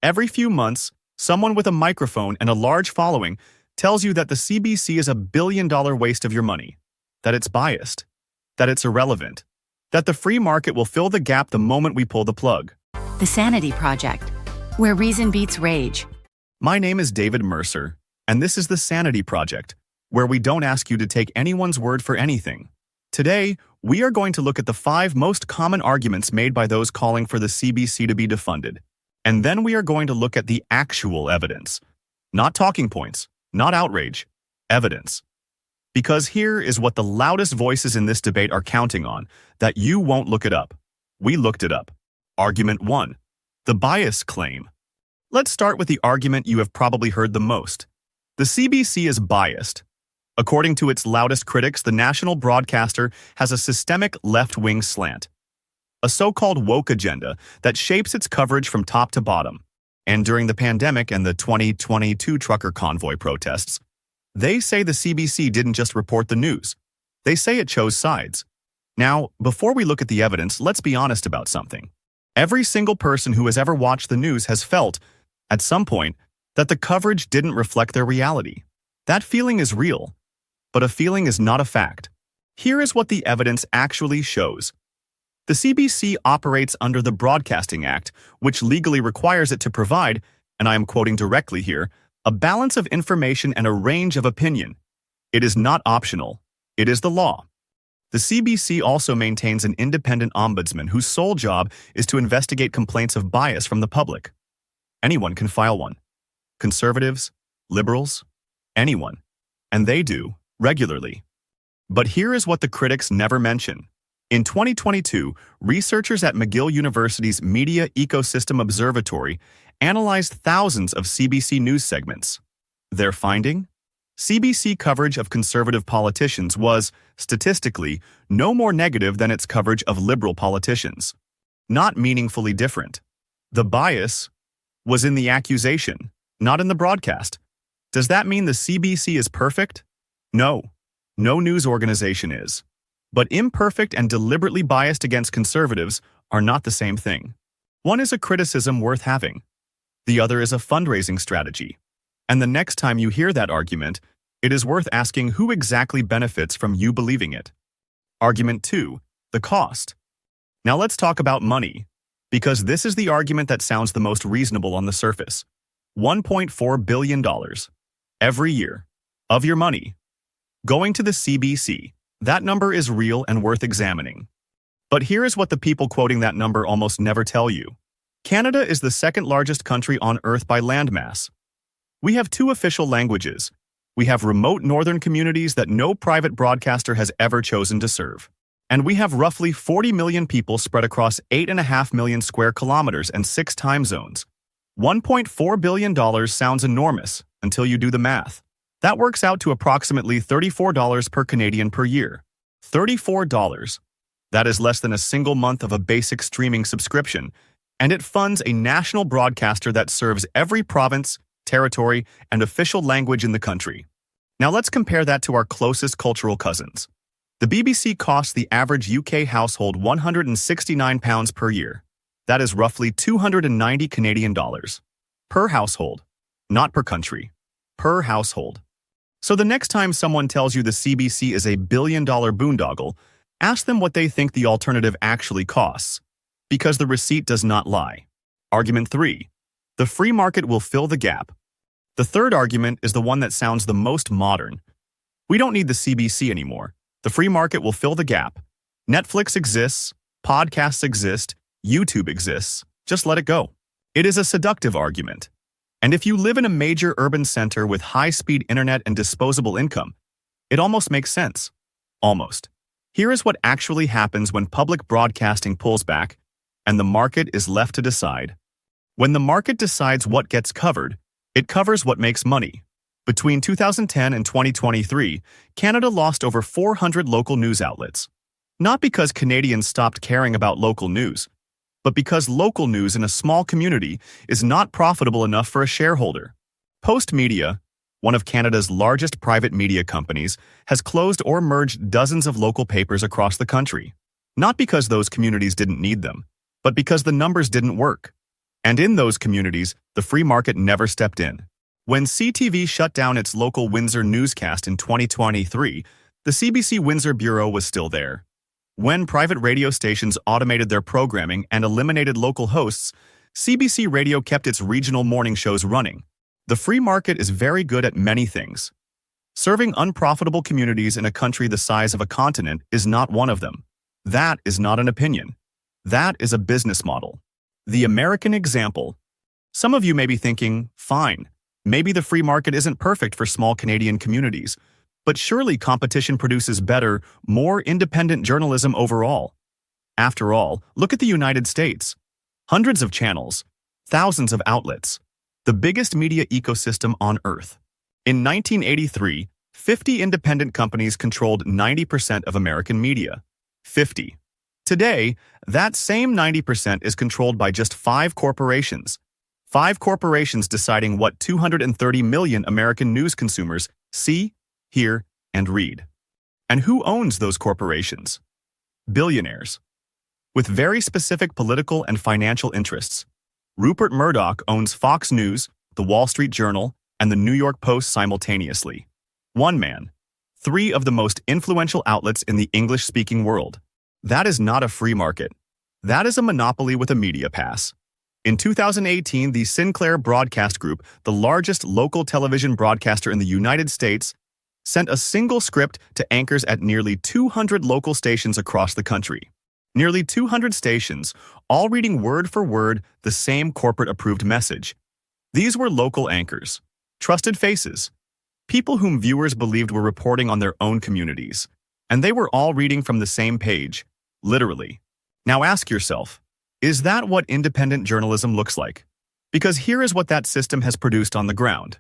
Every few months, someone with a microphone and a large following tells you that the CBC is a billion-dollar waste of your money, that it's biased, that it's irrelevant, that the free market will fill the gap the moment we pull the plug. The Sanity Project, where reason beats rage. My name is David Mercer, and this is the Sanity Project, where we don't ask you to take anyone's word for anything. Today, we are going to look at the 5 most common arguments made by those calling for the CBC to be defunded. And then we are going to look at the actual evidence. Not talking points, not outrage, evidence. Because here is what the loudest voices in this debate are counting on, that you won't look it up. We looked it up. Argument 1. The bias claim. Let's start with the argument you have probably heard the most. The CBC is biased. According to its loudest critics, the national broadcaster has a systemic left-wing slant, a so-called woke agenda that shapes its coverage from top to bottom. And during the pandemic and the 2022 trucker convoy protests, they say the CBC didn't just report the news. They say it chose sides. Now, before we look at the evidence, let's be honest about something. Every single person who has ever watched the news has felt, at some point, that the coverage didn't reflect their reality. That feeling is real, but a feeling is not a fact. Here is what the evidence actually shows. The CBC operates under the Broadcasting Act, which legally requires it to provide, and I am quoting directly here, a balance of information and a range of opinion. It is not optional. It is the law. The CBC also maintains an independent ombudsman whose sole job is to investigate complaints of bias from the public. Anyone can file one. Conservatives, liberals, anyone. And they do, regularly. But here is what the critics never mention. In 2022, researchers at McGill University's Media Ecosystem Observatory analyzed thousands of CBC news segments. Their finding? CBC coverage of conservative politicians was, statistically, no more negative than its coverage of liberal politicians. Not meaningfully different. The bias was in the accusation, not in the broadcast. Does that mean the CBC is perfect? No. No news organization is. But imperfect and deliberately biased against conservatives are not the same thing. One is a criticism worth having. The other is a fundraising strategy. And the next time you hear that argument, it is worth asking who exactly benefits from you believing it. Argument 2. The cost. Now let's talk about money, because this is the argument that sounds the most reasonable on the surface. $1.4 billion. Every year. Of your money. Going to the CBC. That number is real and worth examining. But here is what the people quoting that number almost never tell you. Canada is the second largest country on Earth by landmass. We have 2 official languages. We have remote northern communities that no private broadcaster has ever chosen to serve. And we have roughly 40 million people spread across 8.5 million square kilometers and 6 time zones. $1.4 billion sounds enormous until you do the math. That works out to approximately $34 per Canadian per year. $34. That is less than a single month of a basic streaming subscription, and it funds a national broadcaster that serves every province, territory, and official language in the country. Now let's compare that to our closest cultural cousins. The BBC costs the average UK household £169 per year. That is roughly 290 Canadian dollars. Per household. Not per country. Per household. So the next time someone tells you the CBC is a billion-dollar boondoggle, ask them what they think the alternative actually costs, because the receipt does not lie. Argument 3. The free market will fill the gap. The third argument is the one that sounds the most modern. We don't need the CBC anymore. The free market will fill the gap. Netflix exists, podcasts exist, YouTube exists. Just let it go. It is a seductive argument. And if you live in a major urban center with high-speed internet and disposable income, it almost makes sense. Almost. Here is what actually happens when public broadcasting pulls back and the market is left to decide. When the market decides what gets covered, it covers what makes money. Between 2010 and 2023, Canada lost over 400 local news outlets. Not because Canadians stopped caring about local news, but because local news in a small community is not profitable enough for a shareholder. Post Media, one of Canada's largest private media companies, has closed or merged dozens of local papers across the country. Not because those communities didn't need them, but because the numbers didn't work. And in those communities, The free market never stepped in. When CTV shut down its local Windsor newscast in 2023, the CBC Windsor Bureau was still there. When private radio stations automated their programming and eliminated local hosts, CBC Radio kept its regional morning shows running. The free market is very good at many things. Serving unprofitable communities in a country the size of a continent is not one of them. That is not an opinion. That is a business model. The American example. Some of you may be thinking, fine, maybe the free market isn't perfect for small Canadian communities, but surely competition produces better, more independent journalism overall. After all, look at the United States. Hundreds of channels, thousands of outlets, the biggest media ecosystem on Earth. In 1983, 50 independent companies controlled 90% of American media. 50. Today, that same 90% is controlled by just 5 corporations. 5 corporations deciding what 230 million American news consumers see, hear, and read. And who owns those corporations? Billionaires. With very specific political and financial interests. Rupert Murdoch owns Fox News, The Wall Street Journal, and The New York Post simultaneously. One man. 3 of the most influential outlets in the English-speaking world. That is not a free market. That is a monopoly with a media pass. In 2018, the Sinclair Broadcast Group, the largest local television broadcaster in the United States, sent a single script to anchors at nearly 200 local stations across the country. Nearly 200 stations, all reading word for word the same corporate-approved message. These were local anchors, trusted faces, people whom viewers believed were reporting on their own communities, and they were all reading from the same page, literally. Now ask yourself, is that what independent journalism looks like? Because here is what that system has produced on the ground.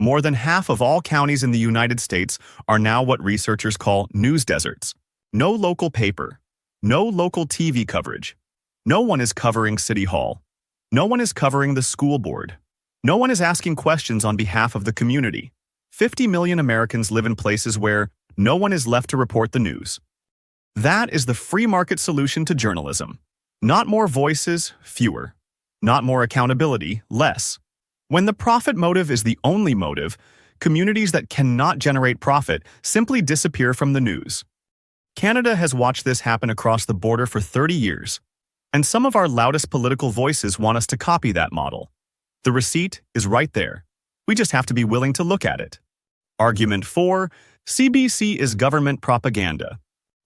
More than half of all counties in the United States are now what researchers call news deserts. No local paper. No local TV coverage. No one is covering City Hall. No one is covering the school board. No one is asking questions on behalf of the community. 50 million Americans live in places where no one is left to report the news. That is the free market solution to journalism. Not more voices, fewer. Not more accountability, less. When the profit motive is the only motive, communities that cannot generate profit simply disappear from the news. Canada has watched this happen across the border for 30 years, and some of our loudest political voices want us to copy that model. The receipt is right there. We just have to be willing to look at it. Argument 4. CBC is government propaganda.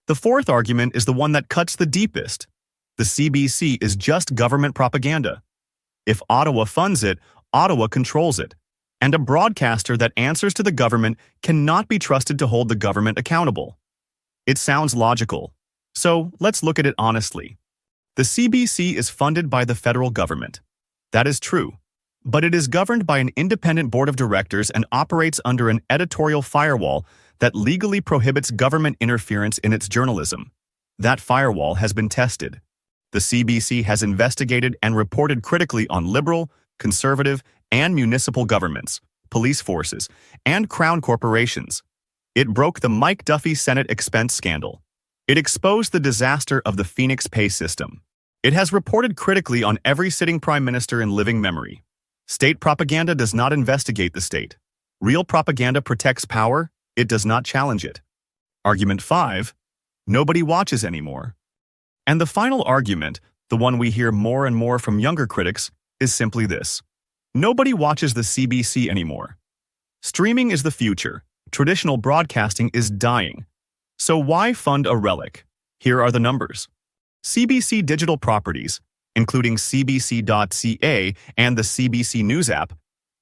The fourth argument is the one that cuts the deepest. The CBC is just government propaganda. If Ottawa funds it, Ottawa controls it. And a broadcaster that answers to the government cannot be trusted to hold the government accountable. It sounds logical. So let's look at it honestly. The CBC is funded by the federal government. That is true. But it is governed by an independent board of directors and operates under an editorial firewall that legally prohibits government interference in its journalism. That firewall has been tested. The CBC has investigated and reported critically on liberal, conservative, and municipal governments, police forces, and crown corporations. It broke the Mike Duffy Senate expense scandal. It exposed the disaster of the Phoenix pay system. It has reported critically on every sitting prime minister in living memory. State propaganda does not investigate the state. Real propaganda protects power, it does not challenge it. Argument 5. Nobody watches anymore. And the final argument, the one we hear more and more from younger critics, is simply this. Nobody watches the CBC anymore. Streaming is the future. Traditional broadcasting is dying. So why fund a relic? Here are the numbers. CBC digital properties, including cbc.ca and the CBC News app,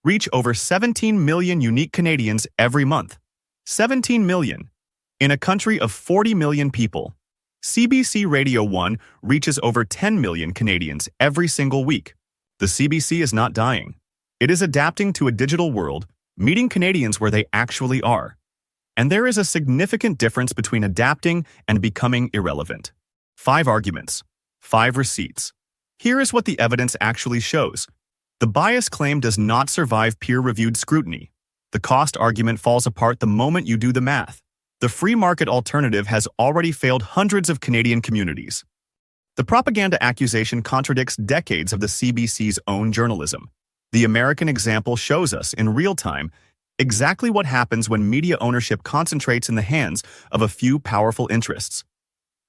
reach over 17 million unique Canadians every month. 17 million. In a country of 40 million people, CBC Radio 1 reaches over 10 million Canadians every single week. The CBC is not dying. It is adapting to a digital world, meeting Canadians where they actually are. And there is a significant difference between adapting and becoming irrelevant. 5 arguments. 5 receipts. Here is what the evidence actually shows. The bias claim does not survive peer-reviewed scrutiny. The cost argument falls apart the moment you do the math. The free market alternative has already failed hundreds of Canadian communities. The propaganda accusation contradicts decades of the CBC's own journalism. The American example shows us in real time exactly what happens when media ownership concentrates in the hands of a few powerful interests.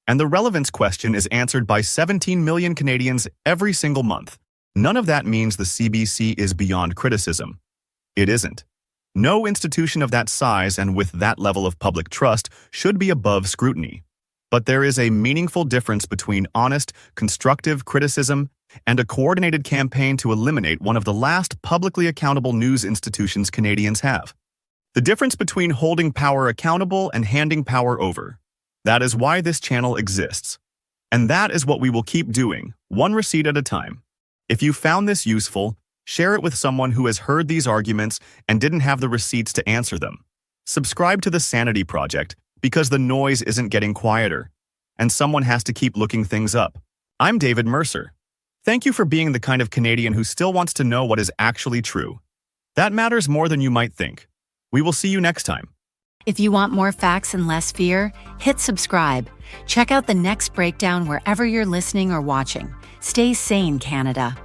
And the relevance question is answered by 17 million Canadians every single month. None of that means the CBC is beyond criticism. It isn't. No institution of that size and with that level of public trust should be above scrutiny. But there is a meaningful difference between honest, constructive criticism and a coordinated campaign to eliminate one of the last publicly accountable news institutions Canadians have. The difference between holding power accountable and handing power over. That is why this channel exists. And that is what we will keep doing, one receipt at a time. If you found this useful, share it with someone who has heard these arguments and didn't have the receipts to answer them. Subscribe to the Sanity Project because the noise isn't getting quieter, and someone has to keep looking things up. I'm David Mercer. Thank you for being the kind of Canadian who still wants to know what is actually true. That matters more than you might think. We will see you next time. If you want more facts and less fear, hit subscribe. Check out the next breakdown wherever you're listening or watching. Stay sane, Canada.